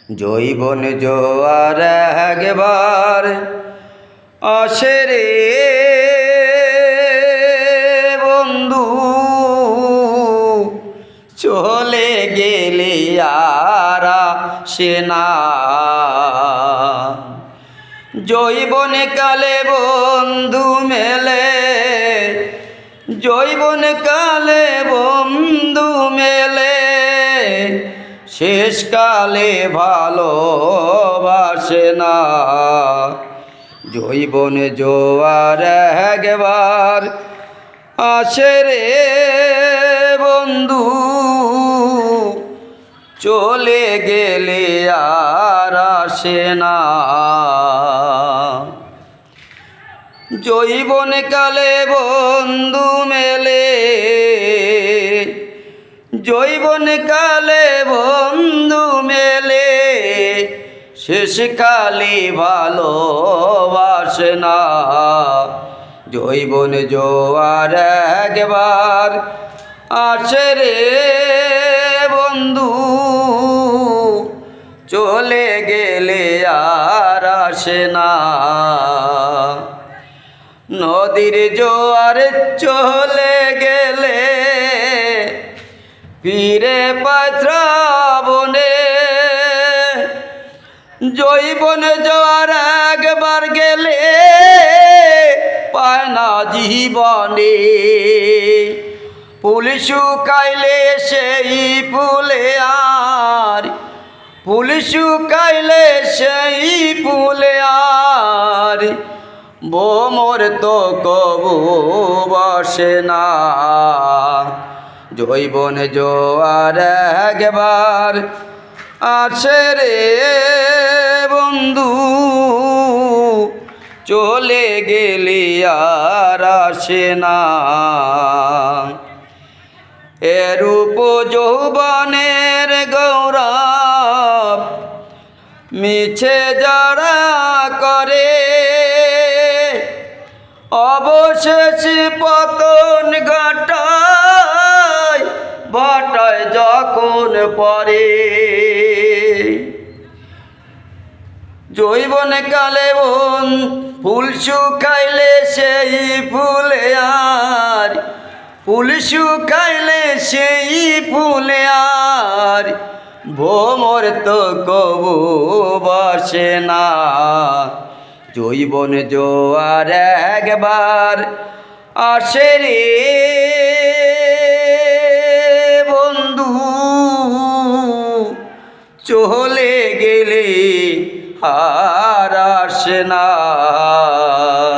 জৈবন জোয়ার একবার আসে রে বন্ধু, চলে গেলে আর আসে না। জৈবন কালে বন্ধু মেলে, জৈবন কালে বন্ধু মেলে, শেষকালে ভালোবাসে না। জৈবন জোয়ার একবার আসে রে বন্ধু, চলে গেলে আর আসে না। জৈবন কালে বন্ধু মেলে, জৈবন কালে বন্ধু মেলে, শেষকালে ভালোবাসে না। জৈবন জোয়ার একবার আসে রে বন্ধু, চলে গেলে আর আসে না। নদীর জোয়ার চলে গেলে ফিরে পাত্রা বনে, জৈবন জোয়ার একবার গেলে পায় না জীবনে। ফুল শুকাইলে সেই ফুলে আর, ফুল শুকাইলে সেই ফুলে আর ভ্রমর তো কবু বসে না। জৈবন জোয়ার একবার আসে রে বন্ধু, চলে গেলে আর আসে না। এরূপ যৌবনের গৌরব মিছে যারা করে, অবশেষে পতন ঘটায় ঘটায় যখন পরে। জৈবন কালে ফুল শুকাইলে সেই ফুলে আর, ফুল শুকাইলে সেই ফুলে আর ভ্রমর তো কবু বসে না। জৈবন জোয়ার একবার আসে রে বন্ধু, চলে গেলে আর আসে না।